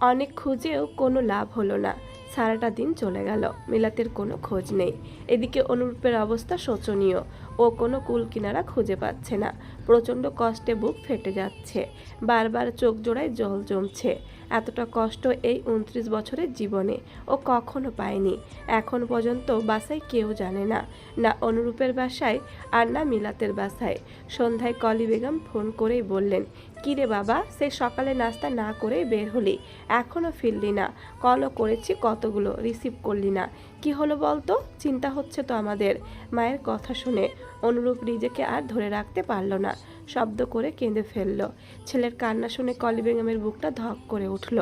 অনেক খুঁজেও কোনো লাভ হলো না। সারাটা দিন চলে গেল, মিলাতের কোনো খোঁজ নেই। এদিকে অনুরূপের অবস্থা শোচনীয়। ও কোনো কুল কিনারা খুঁজে পাচ্ছে না। প্রচণ্ড কষ্টে বুক ফেটে যাচ্ছে, বারবার চোখ জোড়ায় জল জমছে। এতটা কষ্ট এই 29 বছরের জীবনে ও কখনো পায়নি। এখন পর্যন্ত বাসায় কেউ জানে না, না অনুরূপের বাসায় আর না মিলাতের বাসায়। সন্ধ্যায় কলি বেগম ফোন করেই বললেন, কিরে বাবা, সে সকালে নাস্তা না করেই বের হলি, এখনও ফিরলি না? কলও করেছি কতগুলো, রিসিভ করলি না। কি হলো বলতো? চিন্তা হচ্ছে তো আমাদের। মায়ের কথা শুনে অনুরূপ নিজেকে আর ধরে রাখতে পারল না, শব্দ করে কেঁদে ফেলল। ছেলের কান্না শুনে কলি বেগমের বুকটা ধক করে উঠল।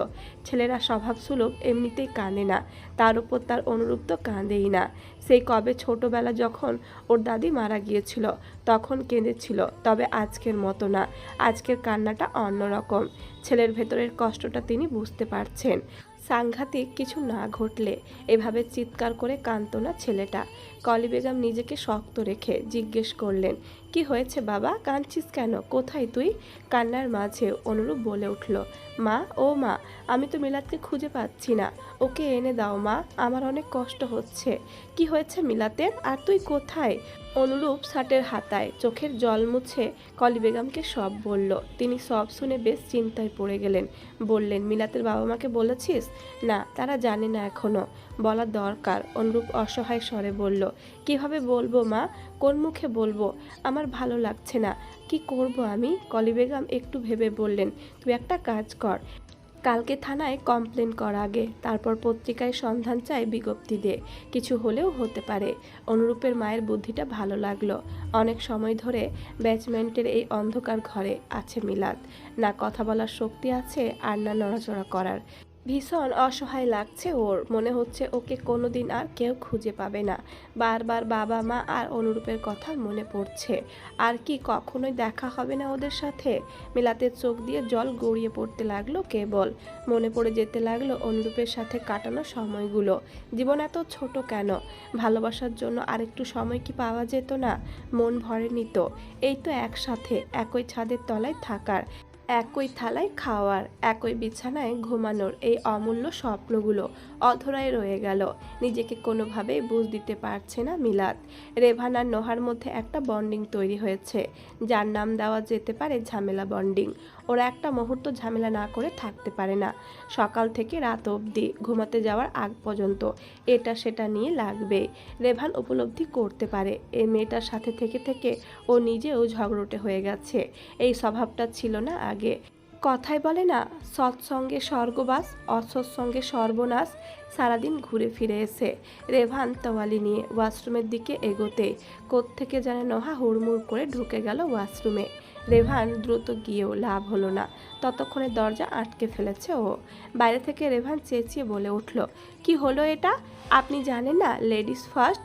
ছেলেরা স্বভাবসুলভ এমনিতেই কাঁদে না, তার উপর তার অনুরূপ তো কাঁদেই না। সেই কবে ছোটবেলা যখন ওর দাদি মারা গিয়েছিল তখন কেঁদেছিল, তবে আজকের মতো না। আজকের কান্নাটা অন্যরকম। ছেলের ভেতরের কষ্টটা তিনি বুঝতে পারছেন। সাংঘাতিক কিছু না ঘটলে এভাবে চিৎকার করে কাঁদতো না ছেলেটা। কলি বেগম নিজেকে শক্ত রেখে জিজ্ঞেস করলেন, কি হয়েছে বাবা, কাঁদছিস কেন? কোথায় তুই? কান্নার মাঝে অনুরূপ বলে উঠল, মা, ও মা, আমি তো মিলাতকে খুঁজে পাচ্ছি না। ওকে এনে দাও মা, আমার অনেক কষ্ট হচ্ছে। কি হয়েছে মিলাতের, আর তুই কোথায়? অনুরূপ শার্টের হাতায় চোখের জল মুছে কলি বেগমকে সব বলল। তিনি সব শুনে বেশ চিন্তায় পড়ে গেলেন। বললেন, মিলাতের বাবা মাকে বলেছিস? না, তারা জানে না এখনো। বলা দরকার। অনুরূপ অসহায় স্বরে বলল, কিভাবে বলবো মা, কোন মুখে বলবো? আমার ভালো লাগছে না, কি করব আমি? কলি বেগম একটু ভেবে বললেন, তুই একটা কাজ কর, কালকে থানায় কমপ্লেন কর আগে, তারপর পত্রিকায় সন্ধান চাই, বিজ্ঞপ্তি দে, কিছু হলেও হতে পারে। অনুরূপের মায়ের বুদ্ধিটা ভালো লাগলো। অনেক সময় ধরে ব্যাচমেন্টের এই অন্ধকার ঘরে আছে মিলাত। না কথা বলার শক্তি আছে, আর না নড়াচড়া করার। ভীষণ অসহায় লাগছে ওর। মনে হচ্ছে ওকে কোনোদিন আর কেউ খুঁজে পাবে না। বারবার বাবা মা আর অনুরূপের কথা মনে পড়ছে। আর কি কখনোই দেখা হবে না ওদের সাথে? মিলাতের চোখ দিয়ে জল গড়িয়ে পড়তে লাগলো কেবল। মনে পড়ে যেতে লাগলো অনুরূপের সাথে কাটানো সময়গুলো। জীবন এত ছোট কেন? ভালোবাসার জন্য আরেকটু সময় কি পাওয়া যেত না? মন ভরেনি তো? এই তো একসাথে একই ছাদের তলায় থাকার, একই থালায় খাওয়ার, একই বিছানায় ঘুমানোর এই অমূল্য স্বপ্নগুলো অধরায় রয়ে গেল। নিজেকে কোনোভাবেই বুঝ দিতে পারছে না মিলাত। রেভান আর নোহার মধ্যে একটা বন্ডিং তৈরি হয়েছে, যার নাম দেওয়া যেতে পারে ঝামেলা বন্ডিং। ওরা একটা মুহূর্ত ঝামেলা না করে থাকতে পারে না। সকাল থেকে রাত অবধি, ঘুমাতে যাওয়ার আগ পর্যন্ত এটা সেটা নিয়ে লাগবে। রেভান উপলব্ধি করতে পারে এই মেয়েটার সাথে থেকে থেকে ও নিজেও ঝগড়টে হয়ে গেছে। এই স্বভাবটা ছিল না আগে। কথায় বলে না, সৎসঙ্গে স্বর্গবাস, অসৎসঙ্গে সর্বনাশ। সারাদিন ঘুরে ফিরে এসে রেভান তোয়ালি নিয়ে ওয়াশরুমের দিকে এগোতে কোত্থেকে যেন নোহা হুড়মুড় করে ঢুকে গেল ওয়াশরুমে। রেভান দ্রুত গিয়েও লাভ হলো না, ততক্ষণে দরজা আটকে ফেলেছে ও। বাইরে থেকে রেভান চেঁচিয়ে বলে উঠল, কি হলো এটা? আপনি জানেন না লেডিস ফার্স্ট?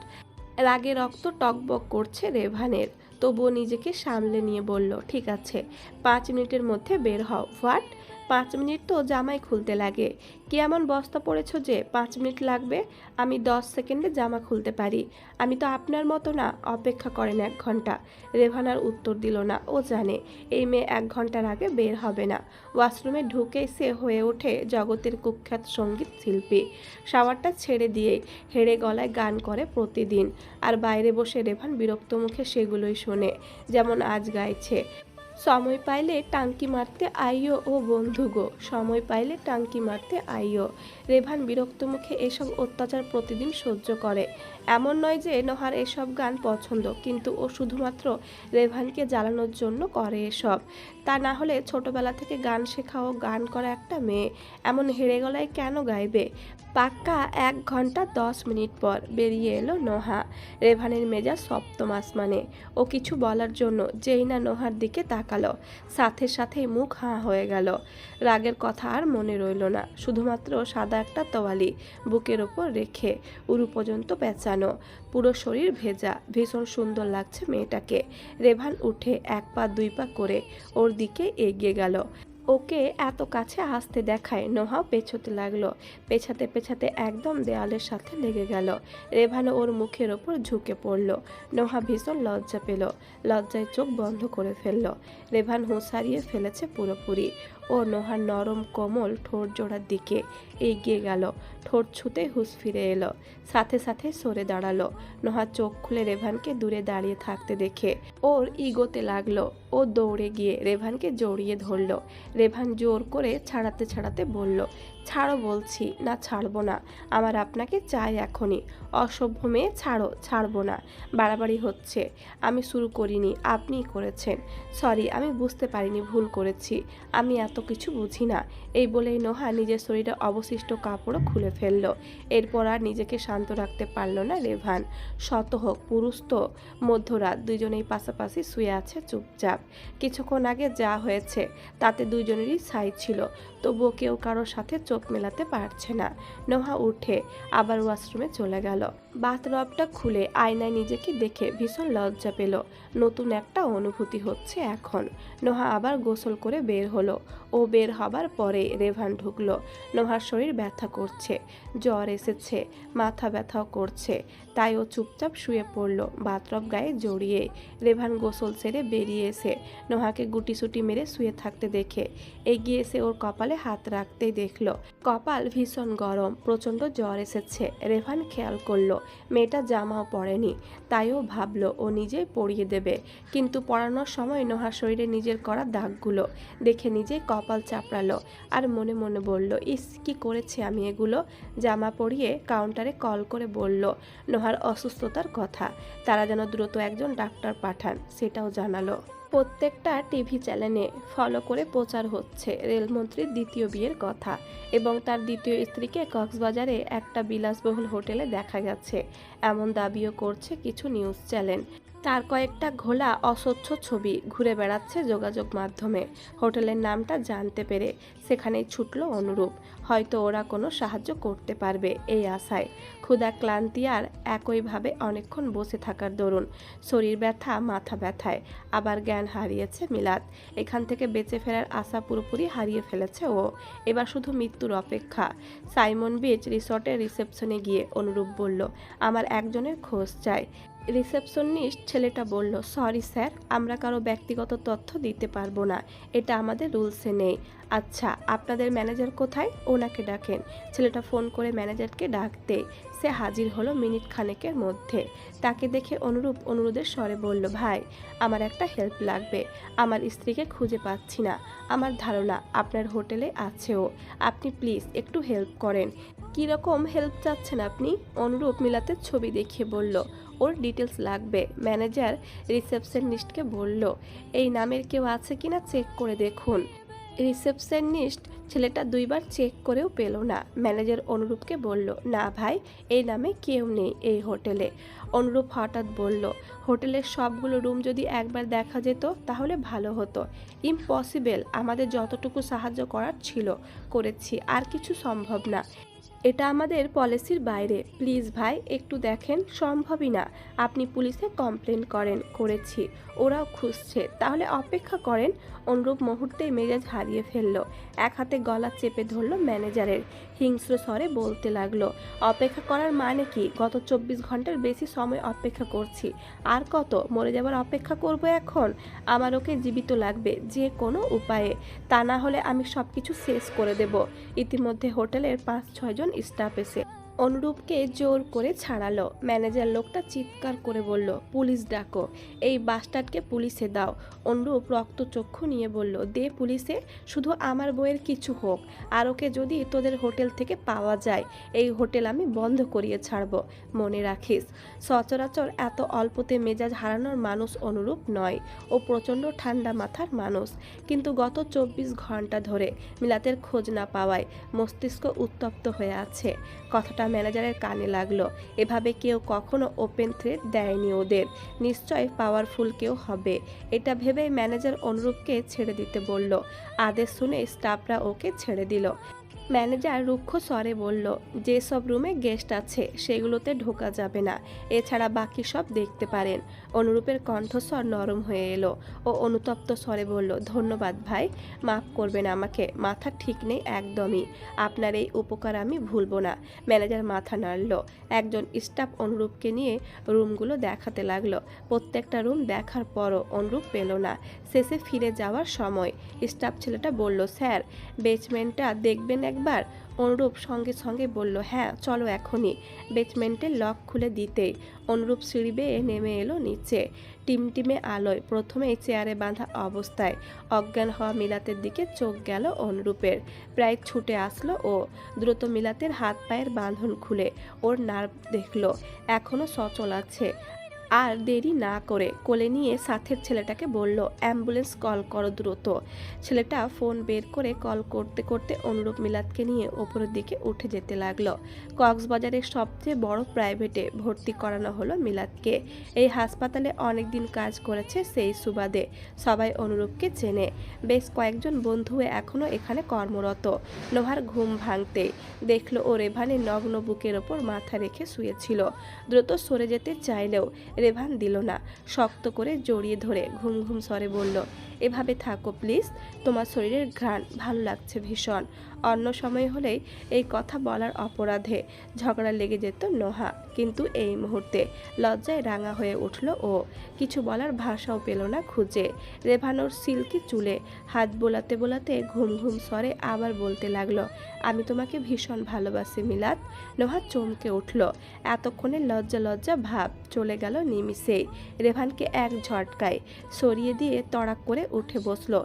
রাগে রক্ত টকবক করছে রেভানের, তবুও নিজেকে সামলে নিয়ে বলল, ঠিক আছে, 5 মিনিটের মধ্যে বের হও। হোয়াট? 5 মিনিট তো জামাই খুলতে লাগে। কি এমন বস্তা পড়েছ যে 5 মিনিট লাগবে? আমি 10 সেকেন্ডে জামা খুলতে পারি। আমি তো আপনার মতো না, অপেক্ষা করেন 1 ঘন্টা। রেভানার উত্তর দিল না। ও জানে এই মেয়ে 1 ঘন্টার আগে বের হবে না। ওয়াশরুমে ঢুকেই সে হয়ে ওঠে জগতের কুখ্যাত সঙ্গীত শিল্পী। শাওয়ারটা ছেড়ে দিয়েই হেড়ে গলায় গান করে প্রতিদিন। আর বাইরে বসে রেভান বিরক্ত মুখে সেগুলোই শোনে, যেমন আজ গাইছে, সময় পাইলে টাঙ্কি মারতে আইও ও বন্ধু গো, সময় পাইলে টাঙ্কি মারতে আইও। রেভান বিরক্ত মুখে এসব অত্যাচার প্রতিদিন সহ্য করে। এমন নয় যে নোহার এসব গান পছন্দ, কিন্তু ও শুধুমাত্র রেভানকে জ্বালানোর জন্য করে এসব। তা না হলে ছোটবেলা থেকে গান শেখা ও গান করা একটা মেয়ে এমন হেড়ে গলায় কেন গাইবে? পাক্কা 1 ঘন্টা 10 মিনিট পর বেরিয়ে এলো নোহা। রেভানের মেজাজ সপ্তম আসমানে। ও কিছু বলার জন্য যেই না নোহার দিকে তাকালো, সাথে সাথেই মুখ হাঁ হয়ে গেল। রাগের কথা আর মনে রইল না, শুধুমাত্র সাদা একটা তোয়ালি বুকের ওপর রেখে উরু পর্যন্ত পেঁচানো, পুরো শরীর ভেজা। ভীষণ সুন্দর লাগছে মেয়েটাকে। রেভান উঠে 1 পা 2 পা করে ওর দিকে এগিয়ে গেল। ওকে এত কাছে আসতে দেখায় নোহাও পেছোতে লাগলো। পেছাতে পেছাতে একদম দেয়ালের সাথে লেগে গেল। রেভানও ওর মুখের ওপর ঝুঁকে পড়ল। নোহা ভীষণ লজ্জা পেল, লজ্জায় চোখ বন্ধ করে ফেলল। রেভান হুঁশ হারিয়ে ফেলেছে পুরোপুরি। ও ও নোহার নরম কোমল ঠোঁট জোড়ার দিকে এগিয়ে গেল। ঠোঁট ছুঁতে হুঁশ ফিরে এলো, সাথে সাথে সরে দাঁড়ালো। নোহা চোখ খুলে রেভানকে দূরে দাঁড়িয়ে থাকতে দেখে ওর ইগোতে লাগলো। ও দৌড়ে গিয়ে রেভানকে জড়িয়ে ধরলো। রেভান জোর করে ছাড়াতে ছাড়াতে বলল, ছাড়ো বলছি, না ছাড়বো না, আমার আপনাকে চাই এখনই। অসভ্য মেয়ে, ছাড়ো। ছাড়বো না, বাড়াবাড়ি হচ্ছে। আমি শুরু করিনি, আপনিই করেছেন। সরি, আমি বুঝতে পারিনি, ভুল করেছি, আমি এত কিছু বুঝি না। এই বলেই নোহা নিজের শরীরে অবশিষ্ট কাপড়ও খুলে ফেলল। এরপর আর নিজেকে শান্ত রাখতে পারল না রেভান। শত হোক, পুরুষ তো। মধ্যরাত, দুজনেই পাশাপাশি শুয়ে আছে চুপচাপ। কিছুক্ষণ আগে যা হয়েছে তাতে দুজনেরই ছাই ছিল, তবুও কেউ কারোর সাথে চোখ মেলাতে পারছে না। নোহা উঠে আবার ওয়াশরুমে চলে গেল। বাথরবটা খুলে আয়নায় নিজেকে দেখে ভীষণ লজ্জা পেল। নতুন একটা অনুভূতি হচ্ছে এখন। নোহা আবার গোসল করে বের হলো। ও বের হবার পরে রেভান ঢুকলো। নোহার শরীর ব্যথা করছে, জ্বর এসেছে, মাথা ব্যথাও করছে, তাই ও চুপচাপ শুয়ে পড়লো বাথরব গায়ে জড়িয়ে। রেভান গোসল সেরে বেরিয়ে এসে নোহাকে গুটিসুটি মেরে শুয়ে থাকতে দেখে এগিয়ে এসে ওর কপালে হাত রাখতেই দেখলো কপাল ভীষণ গরম, প্রচণ্ড জ্বর এসেছে। রেভান খেয়াল করলো মেয়েটা জামাও পরেনি, তাই ও ভাবলো ও নিজেই পরিয়ে দেবে। কিন্তু পরানোর সময় নোহার শরীরে নিজের করা দাগগুলো দেখে নিজেই কপাল চাপড়ালো আর মনে মনে বলল, ইস, কি করেছে আমি এগুলো। জামা পরিয়ে কাউন্টারে কল করে বলল নোহার অসুস্থতার কথা, তারা যেন দ্রুত একজন ডাক্তার পাঠান সেটাও জানালো। প্রত্যেকটা টিভি চ্যানেলে ফলো করে প্রচার হচ্ছে রেলমন্ত্রীর দ্বিতীয় বিয়ের কথা এবং তার দ্বিতীয় স্ত্রীকে কক্সবাজারে একটা বিলাসবহুল হোটেলে দেখা গেছে, এমন দাবিও করছে কিছু নিউজ চ্যানেল। তার কয়েকটা ঘোলা অস্বচ্ছ ছবি ঘুরে বেড়াচ্ছে যোগাযোগ মাধ্যমে। হোটেলের নামটা জানতে পেরে সেখানেই ছুটল অনুরূপ। হয়তো ওরা কোনো সাহায্য করতে পারবে এই আশায়। ক্ষুধা, ক্লান্তি আর একইভাবে অনেকক্ষণ বসে থাকার দরুন শরীর ব্যথা, মাথা ব্যথায় আবার জ্ঞান হারিয়েছে মিলাত। এখান থেকে বেঁচে ফেরার আশা পুরোপুরি হারিয়ে ফেলেছে ও। এবার শুধু মৃত্যুর অপেক্ষা। সাইমন বিচ রিসর্টের রিসেপশনে গিয়ে অনুরূপ বলল, আমার একজনের খোঁজ চাই। রিসেপশনিস্ট ছেলেটা বলল, সরি স্যার, আমরা কারো ব্যক্তিগত তথ্য দিতে পারবো না, এটা আমাদের রুলসে নেই। আচ্ছা, আপনাদের ম্যানেজার কোথায়? ওনাকে ডাকেন। ছেলেটা ফোন করে ম্যানেজারকে ডাকতে সে হাজির হলো মিনিট খানেকের মধ্যে। তাকে দেখে অনুরূপ অনুরোধের স্বরে বলল, ভাই, আমার একটা হেল্প লাগবে। আমার স্ত্রীকে খুঁজে পাচ্ছি না। আমার ধারণা আপনার হোটেলে আছে ও। আপনি প্লিজ একটু হেল্প করেন। কীরকম হেল্প চাচ্ছেন আপনি? অনুরূপ মিলাতের ছবি দেখিয়ে বলল, ওর ডিটেলস লাগবে। ম্যানেজার রিসেপশনিস্টকে বলল, এই নামের কেউ আছে কিনা চেক করে দেখুন। রিসেপশনিস্ট ছেলেটা দুইবার চেক করেও পেল না। ম্যানেজার অনুরূপকে বলল, না ভাই, এই নামে কেউ নেই এই হোটেলে। অনুরূপ হঠাৎ বলল, হোটেলের সবগুলো রুম যদি একবার দেখা যেত তাহলে ভালো হতো। ইম্পসিবল, আমাদের যতটুকু সাহায্য করার ছিল করেছি, আর কিছু সম্ভব না। এটা আমাদের পলিসির বাইরে। প্লিজ ভাই, একটু দেখেন। সম্ভবই না। আপনি পুলিশে কমপ্লেন করেন। করেছি, ওরাও খুঁজছে। তাহলে অপেক্ষা করেন। অনুরূপ মুহূর্তেই মেজাজ হারিয়ে ফেলল। এক হাতে গলা চেপে ধরল ম্যানেজারের। হিংস্র স্বরে বলতে লাগলো, অপেক্ষা করার মানে কি? গত 24 ঘন্টার বেশি সময় অপেক্ষা করছি। আর কত? মরে যাবার অপেক্ষা করব এখন? আমার ওকে জীবিত লাগবে যে কোনো উপায়ে, তা না হলে আমি সব কিছু শেষ করে দেব। ইতিমধ্যে হোটেলের 5-6 জন স্টাফ এসে অনুরূপকে জোর করে ছাড়ালো। ম্যানেজার লোকটা চিৎকার করে বলল, পুলিশ ডাকো, এই বাস্টার্ডকে পুলিশে দাও। অনুরূপ রক্তচক্ষু নিয়ে বলল, দে পুলিশে, শুধু আমার বইয়ের কিছু হোক, আর ওকে যদি তোদের হোটেল থেকে পাওয়া যায়, এই হোটেল আমি বন্ধ করিয়ে ছাড়ব। মনে রাখিস, সচরাচর এত অল্পতে মেজাজ হারানোর মানুষ অনুরূপ নয়। ও প্রচণ্ড ঠান্ডা মাথার মানুষ। কিন্তু গত 24 ঘন্টা ধরে মিলাতের খোঁজ না পাওয়ায় মস্তিষ্ক উত্তপ্ত হয়ে আছে। কথাটা ম্যানেজারের কানে লাগলো। এভাবে কেউ কখনো ওপেন থ্রেট দেয়নি ওদের। নিশ্চয় পাওয়ারফুল কেউ হবে। এটা ভেবেই ম্যানেজার অনুরূপকে ছেড়ে দিতে বলল। আদেশ শুনে স্টাফরা ওকে ছেড়ে দিল। ম্যানেজার রুক্ষ স্বরে বলল, যেসব রুমে গেস্ট আছে সেগুলোতে ঢোকা যাবে না, এছাড়া বাকি সব দেখতে পারেন। অনুরূপের কণ্ঠস্বর নরম হয়ে এলো। ও অনুতপ্ত স্বরে বলল, ধন্যবাদ ভাই, মাফ করবেন আমাকে, মাথা ঠিক নেই একদমই, আপনার এই উপকার আমি ভুলব না। ম্যানেজার মাথা নাড়ল। একজন স্টাফ অনুরূপকে নিয়ে রুমগুলো দেখাতে লাগলো। প্রত্যেকটা রুম দেখার পরও অনুরূপ পেল না। শেষে ফিরে যাওয়ার সময় স্টাফ ছেলেটা বলল, স্যার বেসমেন্টটা দেখবেন একবার। অনুরূপ সঙ্গে সঙ্গে বলল, হ্যাঁ চলো এখনই। বেসমেন্টের লক খুলে দিতেই অনুরূপ সিঁড়ি বেয়ে নেমে এলো নিচে। টিমটিমে আলোয় প্রথমেই চেয়ারে বাঁধা অবস্থায় অজ্ঞান হওয়া মিলাতের দিকে চোখ গেল অনুরূপের। প্রায় ছুটে আসলো ও দ্রুত মিলাতের হাত পায়ের বাঁধন খুলে ওর নার্ভ দেখলো এখনো সচল আছে। আর দেরি না করে কোলে নিয়ে সাথের ছেলেটাকে বলল, অ্যাম্বুলেন্স কল করো দ্রুত। ছেলেটা ফোন বের করে কল করতে করতে অনুরূপ মিলাতকে নিয়ে ওপরের দিকে উঠে যেতে লাগলো। কক্সবাজারের সবচেয়ে বড় প্রাইভেটে ভর্তি করানো হলো মিলাতকে। এই হাসপাতালে অনেক দিন কাজ করেছে সেই সুবাদে সবাই অনুরূপকে চেনে। বেশ কয়েকজন বন্ধু এখনও এখানে কর্মরত। নোহার ঘুম ভাঙতেই দেখলো ও রেভানের নগ্ন বুকের ওপর মাথা রেখে শুয়েছিল। দ্রুত সরে যেতে চাইলেও রেভান দিল না। শক্ত করে জড়িয়ে ধরে ঘুম ঘুম স্বরে বলল, এভাবে থাকো প্লিজ, তোমার শরীরের ঘ্রাণ ভালো লাগছে ভীষণ। অন্য সময় হলেই এই কথা বলার অপরাধে ঝগড়া লেগে যেত নোহা, কিন্তু এই মুহূর্তে লজ্জায় রাঙা হয়ে উঠল ও। কিছু বলার ভাষাও পেল না খুঁজে। রেভানোর সিল্কি চুলে হাত বোলাতে বোলাতে ঘুম ঘুম স্বরে আবার বলতে লাগলো, আমি তোমাকে ভীষণ ভালোবাসি মিলাত। নোহা চমকে উঠল। এতক্ষণে লজ্জা লজ্জা ভাব চলে গেল নিমিষেই। রেভানকে এক ঝটকায় সরিয়ে দিয়ে তড়াক করে উঠে বসলো।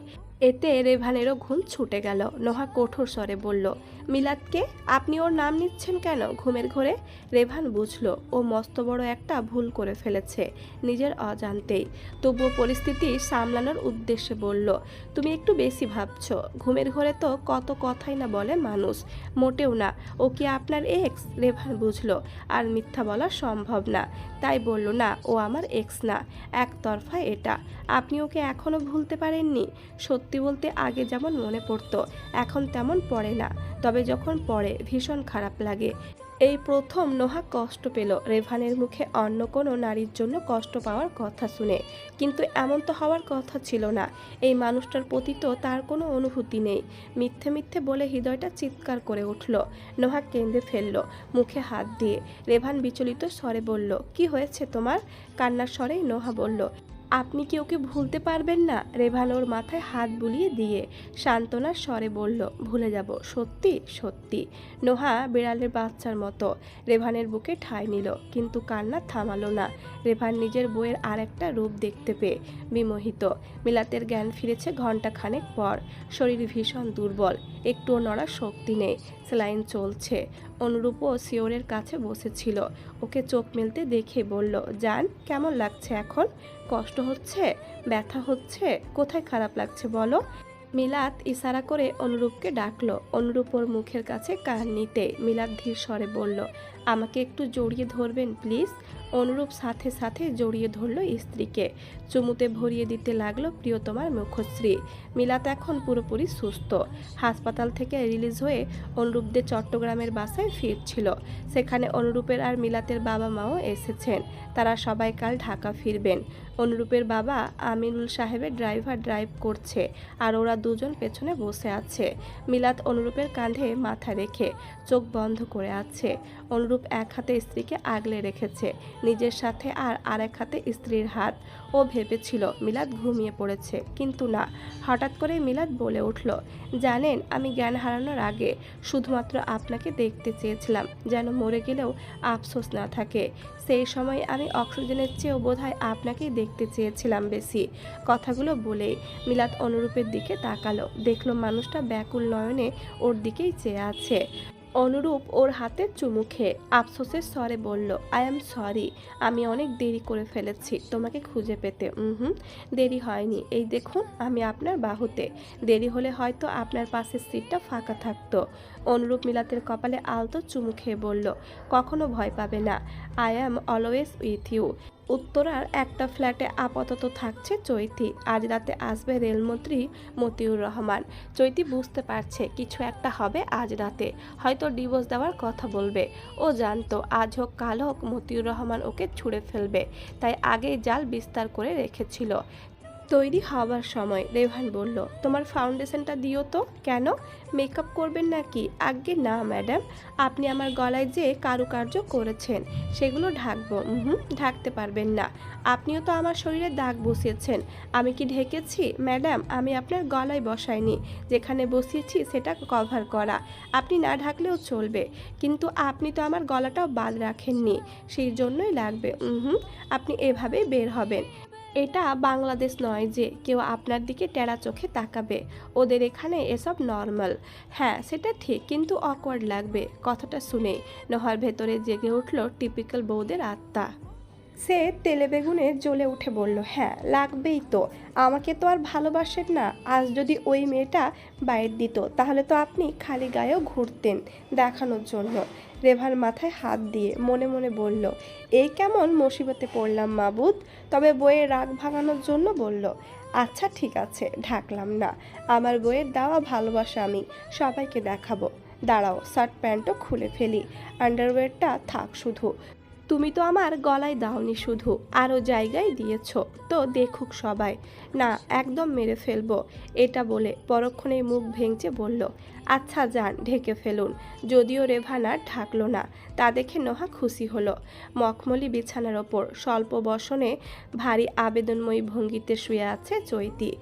এতে রেভানেরও ঘুম ছুটে গেল। নোহা কঠোর স্বরে বলল, মিলাতকে আপনি ওর নাম নিচ্ছেন কেন ঘুমের ঘোরে? রেভান বুঝলো ও মস্ত বড় একটা ভুল করে ফেলেছে নিজের অজান্তেই। তবুও পরিস্থিতি সামলানোর উদ্দেশ্যে বলল, তুমি একটু বেশি ভাবছো, ঘুমের ঘোরে তো কত কথাই না বলে মানুষ। মোটেও না, ও কি আপনার এক্স? রেভান বুঝলো আর মিথ্যা বলা সম্ভব না, তাই বলল, না ও আমার এক্স না, একতরফা এটা। আপনি ওকে এখনো ভুলতে পারেননি? সত্যি বলতে আগে যেমন মনে পড়তো এখন তেমন পড়ে না, তবে যখন পড়ে ভীষণ খারাপ লাগে। এই প্রথম নোহা কষ্ট পেল রেভানের মুখে অন্য কোনো নারীর জন্য কষ্ট পাওয়ার কথা শুনে। কিন্তু এমন তো হওয়ার কথা ছিল না। এই মানুষটার প্রতি তো তার কোনো অনুভূতি নেই। মিথ্যে মিথ্যে বলে হৃদয়টা চিৎকার করে উঠল। নোহা কেঁদে ফেলল মুখে হাত দিয়ে। রেভান বিচলিত স্বরে বলল, কি হয়েছে তোমার? কান্নার স্বরেই নোহা বলল, আপনি কি ওকে ভুলতে পারবেন না? রেভান ওর মাথায় হাত বুলিয়ে দিয়ে সান্ত্বনার স্বরে বলল, ভুলে যাব, সত্যি সত্যি। নোহা বিড়ালের বাচ্চার মতো রেভানের বুকে ঠাঁই নিল, কিন্তু কান্না থামালো না। রেভান নিজের বইয়ের আরেকটা রূপ দেখতে পেয়ে বিমোহিত। মিলাতের জ্ঞান ফিরেছে ঘণ্টাখানেক পর। শরীর ভীষণ দুর্বল, একটুও নড়ার শক্তি নেই। স্যালাইন চলছে। অনুরূপও শিওরের কাছে বসেছিল। ওকে চোখ মেলতে দেখে বলল, জান কেমন লাগছে এখন? কষ্ট হচ্ছে? ব্যথা হচ্ছে? কোথায় খারাপ লাগছে বলো? মিলাত ইশারা করে অনুরূপকে ডাকলো। অনুরূপ ওর মুখের কাছে কান নিতে মিলাত ধীর স্বরে বলল, আমাকে একটু জড়িয়ে ধরবেন প্লিজ? অনুরূপ সাথে সাথে জড়িয়ে ধরল স্ত্রীকে। চুমুতে ভরিয়ে দিতে লাগলো প্রিয়তমার মুখশ্রী। মিলাত এখন পুরোপুরি সুস্থ। হাসপাতাল থেকে রিলিজ হয়ে অনুরূপদের চট্টগ্রামের বাসায় ফিরছিল। সেখানে অনুরূপের আর মিলাতের বাবা মাও এসেছেন। তারা সবাই কাল ঢাকা ফিরবেন। অনুরূপের বাবা আমিনুল সাহেবের ড্রাইভার ড্রাইভ করছে আর ওরা দুজন পেছনে বসে আছে। মিলাত অনুরূপের কাঁধে মাথা রেখে চোখ বন্ধ করে আছে। অনুরূপ এক হাতে স্ত্রীকে আগলে রেখেছে নিজের সাথে, আর আরেক হাতে স্ত্রীর হাত। ও ভেবেছিল মিলাত ঘুমিয়ে পড়েছে, কিন্তু না। হঠাৎ করে মিলাত বলে উঠল, জানেন আমি জ্ঞান হারানোর আগে শুধুমাত্র আপনাকে দেখতে চেয়েছিলাম, যেন মরে গেলেও আফসোস না থাকে। সেই সময় আমি অক্সিজেনের চেয়েও বোধহয় আপনাকেই দেখতে চেয়েছিলাম বেশি। কথাগুলো বলেই মিলাত অনুরূপের দিকে তাকালো। দেখলো মানুষটা ব্যাকুল নয়নে ওর দিকেই চেয়ে আছে। অনুরূপ ওর হাতে চুমু খেয়ে আফসোসের স্বরে বলল, আই এম সরি, আমি অনেক দেরি করে ফেলেছি তোমাকে খুঁজে পেতে। দেরি হয়নি, এই দেখুন আমি আপনার বাহুতে। দেরি হলে হয়তো আপনার পাশের সিটটা ফাঁকা থাকতো। অনুরূপ মিলাতের কপালে আলতো চুমু খেয়ে বলল, কখনো ভয় পাবে না, I am always with you. উত্তরার একটা ফ্ল্যাটে আপাতত থাকছে চৈতি। আজ রাতে আসবে রেলমন্ত্রী মতিউর রহমান। চৈতি বুঝতে পারছে কিছু একটা হবে আজ রাতে, হয়তো ডিভোর্স দেওয়ার কথা বলবে। ও জানতো আজ হোক কাল হোক মতিউর রহমান ওকে ছুঁড়ে ফেলবে, তাই আগেই জাল বিস্তার করে রেখেছিল। তৈরি হবার সময় রেভান বলল, তোমার ফাউন্ডেশনটা দিও তো। কেন, মেকআপ করবেন নাকি? আজ্ঞে না ম্যাডাম, আপনি আমার গলায় যে কারুকার্য করেছেন সেগুলো ঢাকবো? হুম, ঢাকতে পারবেন না। আপনিও তো আমার শরীরে দাগ বসিয়েছেন, আমি কি ঢেকেছি? ম্যাডাম, আমি আপনার গলায় বসাইনি, যেখানে বসিয়েছি সেটা কভার করা। আপনি না ঢাকলেও চলবে, কিন্তু আপনি তো আমার গলাটাও বাদ রাখেননি, সেই জন্যই লাগবে। হুম, আপনি এভাবেই বের হবেন। এটা বাংলাদেশ নয় যে কেউ আপনার দিকে টেরা চোখে তাকাবে। ওদের এখানে এসব নর্মাল। হ্যাঁ সেটা ঠিক, কিন্তু অকওয়ার্ড লাগবে। কথাটা শুনেই নোহার ভেতরে জেগে উঠল টিপিক্যাল বউদের আত্মা। সে তেলে বেগুনে জ্বলে উঠে বলল, হ্যাঁ লাগবেই তো। আমাকে তো আর ভালোবাসেন না। আজ যদি ওই মেয়েটা বাইর দিত তাহলে তো আপনি খালি গায়েও ঘুরতেন দেখানোর জন্য। রেভার মাথায় হাত দিয়ে মনে মনে বলল, এই কেমন মুসিবতে পড়লাম মাবুদ। তবে বইয়ের রাগ ভাঙানোর জন্য বলল, আচ্ছা ঠিক আছে, ঢাকলাম না। আমার বইয়ের দেওয়া ভালোবাসা আমি সবাইকে দেখাবো। দাঁড়াও, শার্ট প্যান্টও খুলে ফেলি, আন্ডারওয়্যারটা থাক শুধু। তুমি তো আমার গলায় দাওনি, শুধু আরও জায়গায় দিয়েছ, তো দেখুক সবাই। না, একদম মেরে ফেলবো। এটা বলে পরক্ষণেই মুখ ভেঙচে বলল, আচ্ছা যান, ঢেকে ফেলুন। যদিও রেভানা ঢাকলো না, তা দেখে নোহা খুশি হলো। মখমলি বিছানার ওপর স্বল্প বসনে ভারী আবেদনময়ী ভঙ্গিতে শুয়ে আছে চৈতি।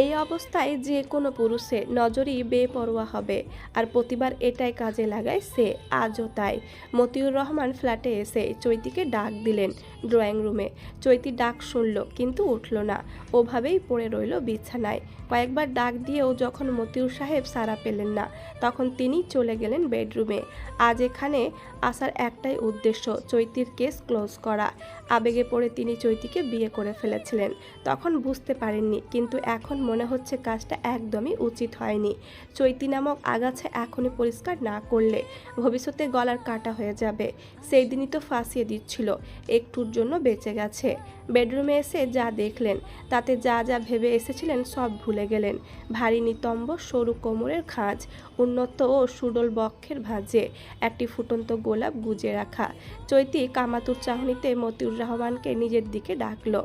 এই অবস্থায় যে কোনো পুরুষের নজরই বেপরোয়া হবে, আর প্রতিবার এটাই কাজে লাগায় সে। আজও তাই। মতিউর রহমান ফ্ল্যাটে এসে চৈতিকে ডাক দিলেন ড্রয়িং রুমে। চৈতি ডাক শুনল কিন্তু উঠল না, ওভাবেই পড়ে রইল বিছানায়। কয়েকবার ডাক দিয়েও যখন মতিউর সাহেব সাড়া পেলেন না, তখন তিনি চলে গেলেন বেডরুমে। আজ এখানে আসার একটাই উদ্দেশ্য, চৈতির কেস ক্লোজ করা। আবেগে পড়ে তিনি চৈতিকে বিয়ে করে ফেলেছিলেন, তখন বুঝতে পারেননি, কিন্তু এখন মনে হচ্ছে কাজটা একদমই উচিত হয়নি। চৈতি নামক আগাছা এখনই পরিষ্কার না করলে ভবিষ্যতে গলার কাটা হয়ে যাবে। সেই দিনই তো ফাঁসিয়ে দিচ্ছিল, একটুর জন্য বেঁচে গেছে। বেডরুমে এসে যা দেখলেন, তাতে যা যা ভেবে এসেছিলেন সব ভুলে গেলেন। ভারী নিতম্ব সরু কোমরের খাঁজ, উন্নত ও সুডল বক্ষের ভাঁজে একটি ফুটন্ত গোলাপ গুজে রাখা। চৈতি কামাতুর চাহনিতে মতিউর রহমানকে নিজের দিকে ডাকলো।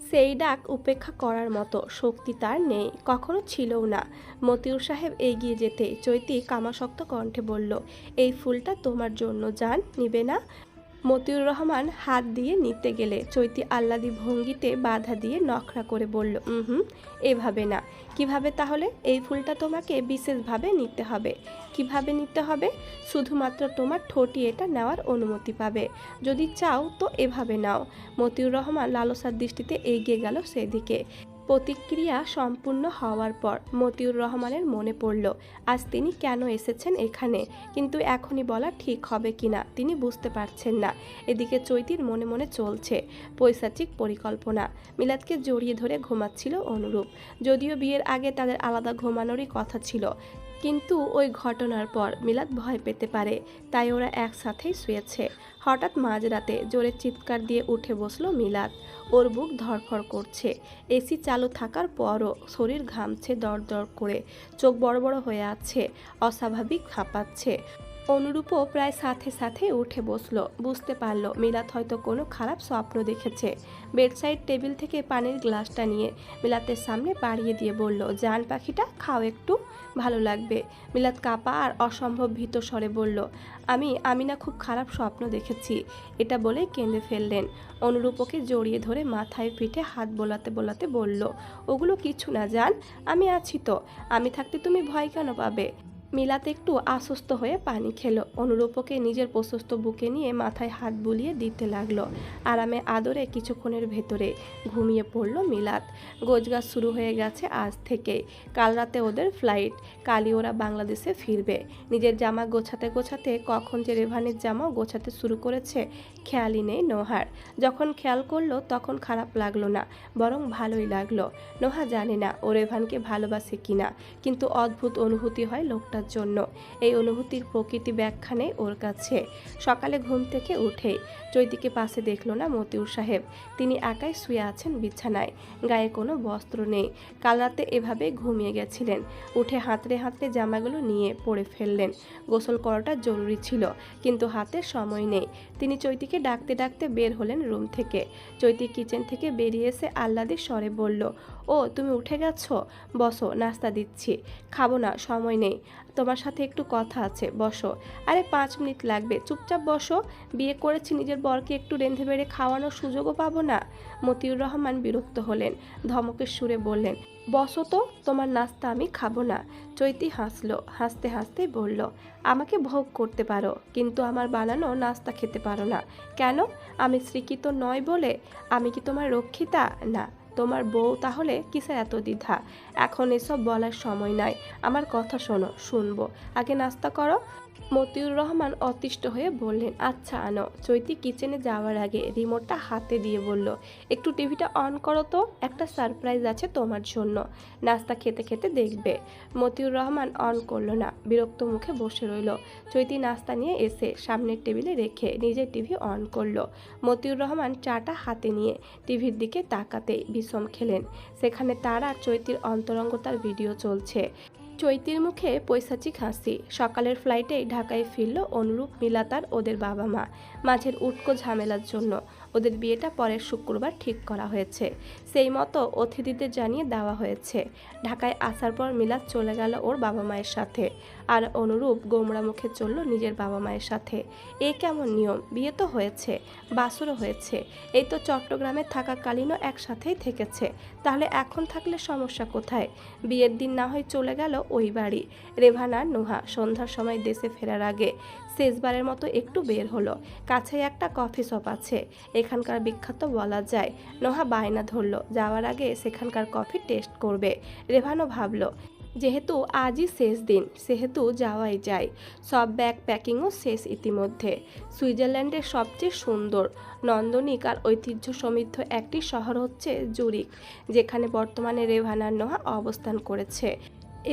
সেই ডাক উপেক্ষা করার মতো শক্তি তার নেই, কখনো ছিলও না। মতিউর সাহেব এগিয়ে যেতে চৈতি কামাশক্ত কণ্ঠে বলল, এই ফুলটা তোমার জন্য, জান, নিবে না? মতিউর রহমান হাত দিয়ে নিতে গেলে চৈতি আহ্লাদি ভঙ্গিতে বাধা দিয়ে নখরা করে বলল, হুম, এভাবে না। কিভাবে তাহলে? এই ফুলটা তোমাকে বিশেষভাবে নিতে হবে। কিভাবে নিতে হবে? শুধুমাত্র তোমার ঠোঁটই এটা নেওয়ার অনুমতি পাবে। যদি চাও তো এভাবে নাও। মতিউর রহমান লালসার দৃষ্টিতে এগিয়ে গেল সেদিকে। প্রতিক্রিয়া সম্পূর্ণ হওয়ার পর মতিউর রহমানের মনে পড়ল আজ তিনি কেন এসেছেন এখানে, কিন্তু এখনই বলা ঠিক হবে কিনা তিনি বুঝতে পারছেন না। এদিকে চৈতির মনে মনে চলছে পৈশাচিক পরিকল্পনা। মিলাদকে জড়িয়ে ধরে ঘুমাচ্ছিল অনুরূপ। যদিও বিয়ের আগে তাদের আলাদা ঘুমানোরই কথা ছিল, কিন্তু ওই ঘটনার পর মিলাদ ভয় পেতে পারে, তাই ওরা একসাথেই শুয়েছে। হঠাৎ মাঝরাতে জোরে চিৎকার দিয়ে উঠে বসলো মিলাদ। ওর বুক ধড়ফড় করছে। এসি চালু থাকার পরও শরীর ঘামছে দরদর করে, চোখ বড় বড় হয়ে আছে, অস্বাভাবিক হাঁপাচ্ছে। অনুরূপও প্রায় সাথে সাথে উঠে বসলো। বুঝতে পারলো মিলাত হয়তো কোনো খারাপ স্বপ্ন দেখেছে। বেডসাইড টেবিল থেকে পানির গ্লাসটা নিয়ে মিলাতের সামনে বাড়িয়ে দিয়ে বলল, জান পাখিটা, খাও একটু, ভালো লাগবে। মিলাত কাপা আর অসম্ভব ভীত স্বরে বলল, আমি না খুব খারাপ স্বপ্ন দেখেছি। এটা বলে কেঁদে ফেললেন। অনুরূপ ওকে জড়িয়ে ধরে মাথায় পিঠে হাত বোলাতে বোলাতে বলল, ওগুলো কিছু না জান, আমি আছি তো। আমি থাকতে তুমি ভয় কেন পাবে? মিলাত একটু আশ্বস্ত হয়ে পানি খেলো। অনুরূপকে নিজের প্রশস্ত বুকে নিয়ে মাথায় হাত বুলিয়ে দিতে লাগলো। আরামে আদরে কিছুক্ষণের ভেতরে ঘুমিয়ে পড়ল মিলাত। গোছগাছ শুরু হয়ে গেছে আজ থেকেই। কাল রাতে ওদের ফ্লাইট, কালই ওরা বাংলাদেশে ফিরবে। নিজের জামা গোছাতে গোছাতে কখন যে রেভানের জামাও গোছাতে শুরু করেছে খেয়ালই নেই নোহার। যখন খেয়াল করলো তখন খারাপ লাগলো না, বরং ভালোই লাগলো। নোহা জানে না ও রেভানকে ভালোবাসে কিনা, কিন্তু অদ্ভুত অনুভূতি হয় লোকটা করার জন্য। এই অনুভূতির প্রকৃতি ব্যাখ্যা নেই ওর কাছে। সকালে ঘুম থেকে উঠেই চৈতিকে পাশে দেখল না মতিউর সাহেব। তিনি একাই শুয়ে আছেন বিছানায়, গায়ে কোনো বস্ত্র নেই। কাল রাতে এভাবে ঘুমিয়ে গেছিলেন। উঠে হাতড়ে হাতড়ে জামাগুলো নিয়ে পরে ফেললেন। গোসল করাটা জরুরি ছিল, কিন্তু হাতে সময় নেই। তিনি চৈতিকে ডাকতে ডাকতে বের হলেন রুম থেকে। চৈতি কিচেন থেকে বেরিয়ে এসে আহ্লাদের স্বরে বলল, ও তুমি উঠে গেছো? বসো, নাস্তা দিচ্ছি। খাবো না, সময় নেই, তোমার সাথে একটু কথা আছে, বসো। আরে 5 মিনিট লাগবে, চুপচাপ বসো। বিয়ে করেছি, নিজের বরকে একটু রেঁধে বেড়ে খাওয়ানোর সুযোগও পাবো না? মতিউর রহমান বিরক্ত হলেন, ধমকের সুরে বললেন, বসো তো, তোমার নাস্তা আমি খাবো না। চৈতি হাসলো, হাসতে হাসতেই বলল, আমাকে ভোগ করতে পারো, কিন্তু আমার বানানো নাস্তা খেতে পারো না কেন? আমি শ্রীকৃত নয় বলে? আমি কি তোমার রক্ষিতা? না, তোমার বউ, তাহলে কিসের এত দ্বিধা? এখন এসব বলার সময় নাই, আমার কথা শোনো। শুনবো, আগে নাস্তা করো। মতিউর রহমান অতিষ্ঠ হয়ে বললেন, আচ্ছা আনো। চৈতি কিচেনে যাওয়ার আগে রিমোটটা হাতে দিয়ে বলল, একটু টিভিটা অন করো তো, একটা সারপ্রাইজ আছে তোমার জন্য, নাস্তা খেতে খেতে দেখবে। মতিউর রহমান অন করলো না, বিরক্ত মুখে বসে রইল। চৈতি নাস্তা নিয়ে এসে সামনের টেবিলে রেখে নিজের টিভি অন করলো। মতিউর রহমান চাটা হাতে নিয়ে টিভির দিকে তাকাতেই বিষম খেলেন। সেখানে তার আর চৈতির অন্তরঙ্গতার ভিডিও চলছে। চৈতির মুখে পৈশাচিক হাসি। সকালের ফ্লাইটেই ঢাকায় ফিরল অনুরূপ, মিলাত আর ওদের বাবা মা। মাঝের উটকো ঝামেলার জন্য ওদের বিয়েটা পরের শুক্রবার ঠিক করা হয়েছে। সেই মতো অতিথিদের জানিয়ে দেওয়া হয়েছে। ঢাকায় আসার পর মিলাত চলে গেল ওর বাবা মায়ের সাথে, আর অনুরূপ গোমরা মুখে চলল নিজের বাবা মায়ের সাথে। এ কেমন নিয়ম? বিয়ে তো হয়েছে, বাসরও হয়েছে, এই তো চট্টগ্রামে থাকাকালীনও একসাথেই থেকেছে, তাহলে এখন থাকলে সমস্যা কোথায়? বিয়ের দিন না হয় চলে গেল ওই বাড়ি। রেভানা নোহা সন্ধ্যার সময় দেশে ফেরার আগে শেষবারের মতো একটু বের হলো। কাছেই একটা কফি শপ আছে, এখানকার বিখ্যাত বলা যায়। নোহা বায়না ধরল যাওয়ার আগে সেখানকার কফি টেস্ট করবে। রেভানো ভাবলো, যেহেতু আজই শেষ দিন, সেহেতু যাওয়াই যায়। সব ব্যাগ প্যাকিংও শেষ ইতিমধ্যে। সুইজারল্যান্ডের সবচেয়ে সুন্দর, নান্দনিক আর ঐতিহ্য সমৃদ্ধ একটি শহর হচ্ছে জুরিক, যেখানে বর্তমানে রেভানার নোহা অবস্থান করেছে,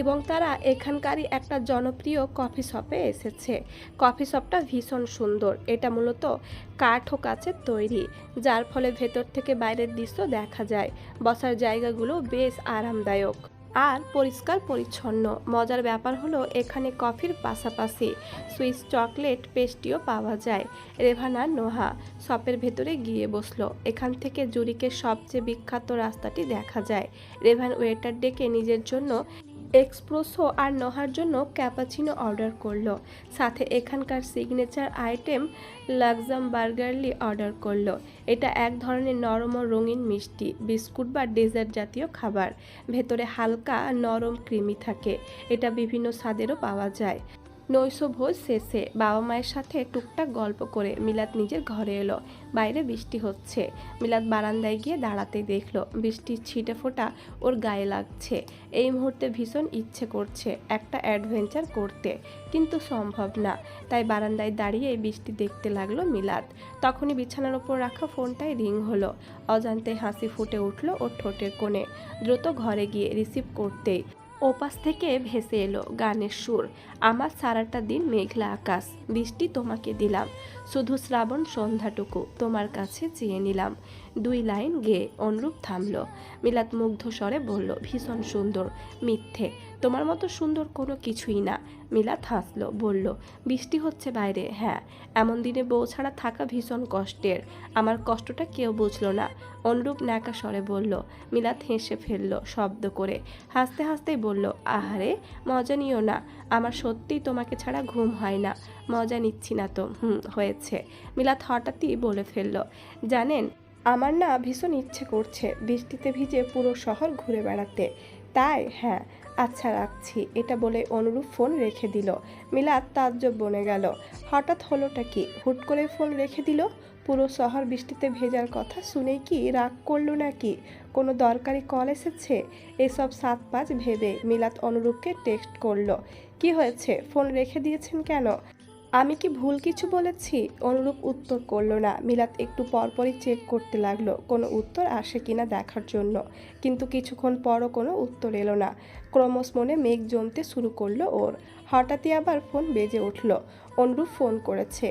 এবং তারা এখানকারই একটা জনপ্রিয় কফি শপে এসেছে। কফি শপটা ভীষণ সুন্দর। এটা মূলত কাঠ ও কাচের তৈরি, যার ফলে ভেতর থেকে বাইরের দৃশ্য দেখা যায়। বসার জায়গাগুলো বেশ আরামদায়ক আর পরিষ্কার পরিচ্ছন্ন। মজার ব্যাপার হলো এখানে কফির পাশাপাশি সুইস চকলেট পেস্ট্রিও পাওয়া যায়। রেভানা নোহা শপের ভেতরে গিয়ে বসলো। এখান থেকে জুরিকের সবচেয়ে বিখ্যাত রাস্তাটি দেখা যায়। রেভান ওয়েটার ডেকে নিজের জন্য এক্সপ্রেসো আর নোহার জন্য ক্যাপাচিনো অর্ডার করলো। সাথে এখানকার সিগনেচার আইটেম লাক্সামবার্গারলি অর্ডার করলো। এটা এক ধরনের নরম ও রঙিন মিষ্টি, বিস্কুট বা ডেজার্ট জাতীয় খাবার। ভেতরে হালকা নরম ক্রিমি থাকে। এটা বিভিন্ন স্বাদেরও পাওয়া যায়। নৈশভোজ শেষে বাবা মায়ের সাথে টুকটাক গল্প করে মিলাত নিজের ঘরে এলো। বাইরে বৃষ্টি হচ্ছে। মিলাত বারান্দায় গিয়ে দাঁড়াতেই দেখলো বৃষ্টির ছিটে ফোঁটা ওর গায়ে লাগছে। এই মুহূর্তে ভীষণ ইচ্ছে করছে একটা অ্যাডভেঞ্চার করতে, কিন্তু সম্ভব না। তাই বারান্দায় দাঁড়িয়ে বৃষ্টি দেখতে লাগলো মিলাত। তখনই বিছানার ওপর রাখা ফোনটায় রিং হলো। অজান্তে হাসি ফুটে উঠলো ওর ঠোঁটের কোণে। দ্রুত ঘরে গিয়ে রিসিভ করতেই ওপাশ থেকে ভেসে এলো গানের সুর। আমার সারাটা দিন মেঘলা আকাশ, বৃষ্টি তোমাকে দিলাম, শুধু শ্রাবণ সন্ধ্যাটুকু তোমার কাছে চেয়ে নিলাম। 2 লাইন গেয়ে অনুরূপ থামলো। মিলাত মুগ্ধ স্বরে বলল, ভীষণ সুন্দর। মিথ্যে, তোমার মতো সুন্দর কোনো কিছুই না। মিলাত হাসলো, বলল, বৃষ্টি হচ্ছে বাইরে। হ্যাঁ, এমন দিনে বউ ছাড়া থাকা ভীষণ কষ্টের। আমার কষ্টটা কেউ বুঝলো না। অনুরূপ ন্যাকা স্বরে বলল। মিলাত হেসে ফেললো শব্দ করে। হাসতে হাসতেই বলল, আহারে, মজা নিও না, আমার সত্যিই তোমাকে ছাড়া ঘুম হয় না। মজা নিচ্ছি না তো। হয়েছে। মিলাত হঠাৎই বলে ফেলল, জানেন, আমার না ভীষণ ইচ্ছে করছে বৃষ্টিতে ভিজে পুরো শহর ঘুরে বেড়াতে। তাই? হ্যাঁ। আচ্ছা, রাখছি। এটা বলে অনুরূপ ফোন রেখে দিল। মিলাত তাজ্জব বনে গেল। হঠাৎ হলোটা কি? হুট করে ফোন রেখে দিল। পুরো শহর বৃষ্টিতে ভেজার কথা শুনেই কি রাগ করলো নাকি? কোনো দরকারি কল এসেছে? এসব 7-5 ভেবে মিলাত অনুরূপকে টেক্সট করলো, কি হয়েছে, ফোন রেখে দিয়েছেন কেন? আমি কি ভুল কিছু বলেছি? অনুরূপ উত্তর করলো না। মিলাত একটু পরপরই চেক করতে লাগলো কোনো উত্তর আসে কিনা দেখার জন্য, কিন্তু কিছুক্ষণ পরও কোনো উত্তর এলো না। ক্রমশ মনে মেঘ জমতে শুরু করলো ওর। হঠাৎই আবার ফোন বেজে উঠল। অনুরূপ ফোন করেছে।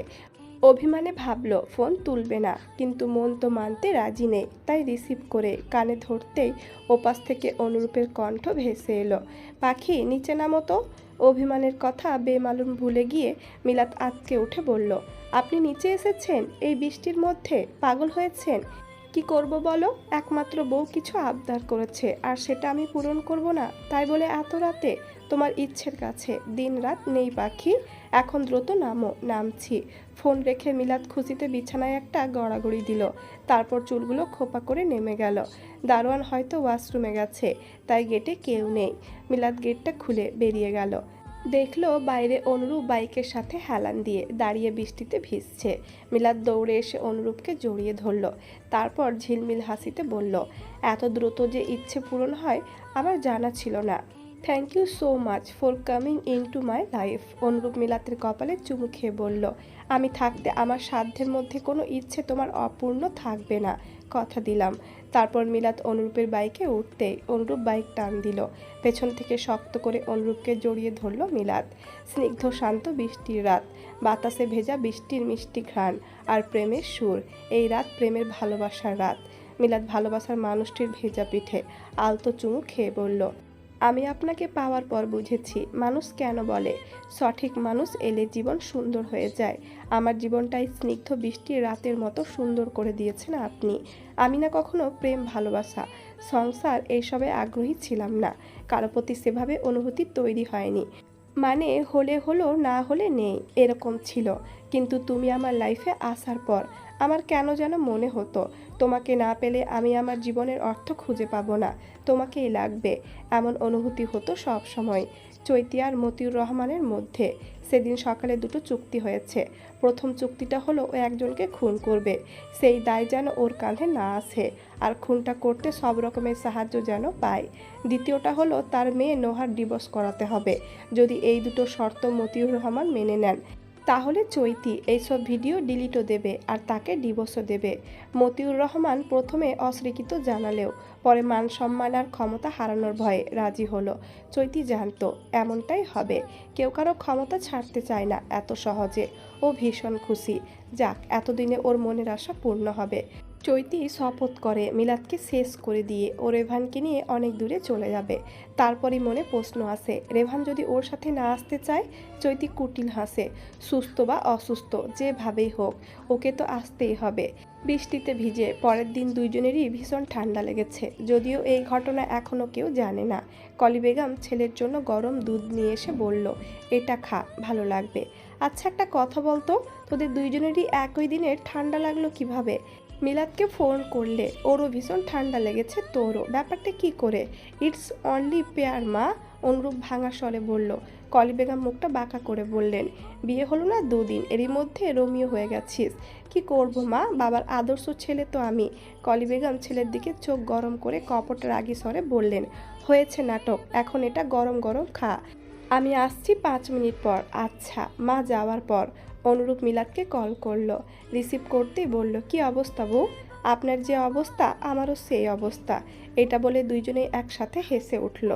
অভিমানে ভাবলো ফোন তুলবে না, কিন্তু মন তো মানতে রাজি নেই, তাই রিসিভ করে কানে ধরতেই ওপাশ থেকে অনুরূপের কণ্ঠ ভেসে এলো, পাখি নিচে নামো তো। অভিমানের কথা বেমালুম ভুলে গিয়ে মিলাত আঁতকে উঠে বলল, আপনি নিচে এসেছেন এই বৃষ্টির মধ্যে? পাগল হয়েছেন? কি করব বলো? একমাত্র বউ কিছু আবদার করেছে, আর সেটা আমি পূরণ করব না তাই বলে এত রাতে? তোমার ইচ্ছের কাছে দিন রাত নেই পাখি, এখন দ্রুত নামো। নামছি। ফোন রেখে মিলাত খুশিতে বিছানায় একটা গড়াগড়ি দিল, তারপর চুলগুলো খোপা করে নেমে গেল। দারোয়ান হয়তো ওয়াশরুমে গেছে, তাই গেটে কেউ নেই। মিলাত গেটটা খুলে বেরিয়ে গেল। দেখলো বাইরে অনুরূপ বাইকের সাথে হেলান দিয়ে দাঁড়িয়ে বৃষ্টিতে ভিজছে। মিলাদ দৌড়ে এসে অনুরূপকে জড়িয়ে ধরল, তারপর ঝিলমিল হাসিতে বলল, এত দ্রুত যে ইচ্ছে পূরণ হয় আমার জানা ছিল না। Thank you so much for coming into my life. অনুরূপ মিলাতের কপালে চুমু খেয়ে বলল, আমি থাকতে আমার সাধ্যের মধ্যে কোনো ইচ্ছে তোমার অপূর্ণ থাকবে না, কথা দিলাম। তারপর মিলাত অনুরূপের বাইকে উঠতেই অনুরূপ বাইক টান দিল। পেছন থেকে শক্ত করে অনুরূপকে জড়িয়ে ধরল মিলাত। স্নিগ্ধ শান্ত বৃষ্টির রাত, বাতাসে ভেজা বৃষ্টির মিষ্টি ঘ্রাণ আর প্রেমের সুর। এই রাত প্রেমের ভালোবাসার রাত। মিলাত ভালোবাসার মানুষটির ভেজা পিঠে আলতো চুমু খেয়ে বলল, আমি আপনাকে পাওয়ার পর বুঝেছি মানুষ কেন বলে সঠিক মানুষ এলে জীবন সুন্দর হয়ে যায়। আমার জীবনটাই স্নিগ্ধ বৃষ্টির রাতের মতো সুন্দর করে দিয়েছেন আপনি। আমি না কখনো প্রেম, ভালোবাসা, সংসার এইসবে আগ্রহী ছিলাম না। কারো প্রতি সেভাবে অনুভূতি তৈরি হয়নি। মানে হলে হলো, না হলে নেই, এরকম ছিল। কিন্তু তুমি আমার লাইফে আসার পর আমার কেন যেন মনে হতো তোমাকে না পেলে আমি আমার জীবনের অর্থ খুঁজে পাবো না, তোমাকেই লাগবে। এমন অনুভূতি হতো সব সময়। চৈতি আর মতিউর রহমানের মধ্যে সেদিন সকালে দুটো চুক্তি হয়েছে। প্রথম চুক্তিটা হলো ও একজনকে খুন করবে, সেই দায় যেন ওর কাঁধে না আসে, আর খুনটা করতে সব রকমের সাহায্য যেন পায়। দ্বিতীয়টা হলো তার মেয়ে নোহার ডিভোর্স করাতে হবে। যদি এই দুটো শর্ত মতিউর রহমান মেনে নেন, তাহলে চৈতি এইসব ভিডিও ডিলিটও দেবে আর তাকে ডিভোর্সও দেবে। মতিউর রহমান প্রথমে অস্বীকৃত জানালেও পরে মান সম্মান আর ক্ষমতা হারানোর ভয়ে রাজি হলো। চৈতি জানতো এমনটাই হবে। কেউ কারো ক্ষমতা ছাড়তে চায় না এত সহজে। ও ভীষণ খুশি, যাক এতদিনে ওর মনের আশা পূর্ণ হবে। চৈতি শপথ করে মিলাদকে শেষ করে দিয়ে ও রেভানকে নিয়ে অনেক দূরে চলে যাবে। তারপরই মনে প্রশ্ন আসে, রেভান যদি ওর সাথে না আসতে চায়? চৈতি কুটিল হাসে, সুস্থ বা অসুস্থ যেভাবেই হোক ওকে তো আসতেই হবে। বৃষ্টিতে ভিজে পরের দিন দুইজনেরই ভীষণ ঠান্ডা লেগেছে, যদিও এই ঘটনা এখনও কেউ জানে না। কলি বেগম ছেলের জন্য গরম দুধ নিয়ে এসে বলল, এটা খা, ভালো লাগবে। আচ্ছা একটা কথা বলতো, তোদের দুইজনেরই একই দিনের ঠান্ডা লাগলো কিভাবে? মিলাদকে ফোন করলে ওরও ভীষণ ঠান্ডা লেগেছে, তোরও, ব্যাপারটা কি করে? ইটস অনলি পেয়ার মা। অনুরূপ ভাঙা স্বরে বলল। কলি বেগম মুখটা বাঁকা করে বললেন, বিয়ে হলো না দুদিন, এরই মধ্যে রোমিও হয়ে গেছিস। কি করব মা, বাবার আদর্শ ছেলে তো আমি। কলি বেগম ছেলের দিকে চোখ গরম করে কপট রাগী স্বরে বললেন, হয়েছে নাটক, এখন এটা গরম গরম খা। আমি আসছি 5 মিনিট পর। আচ্ছা। মা যাওয়ার পর অনুরূপ মিলাদকে কল করলো। রিসিভ করতেই বলল, কি অবস্থা বউ? আপনার যে অবস্থা আমারও সেই অবস্থা। এটা বলে দুইজনেই একসাথে হেসে উঠল।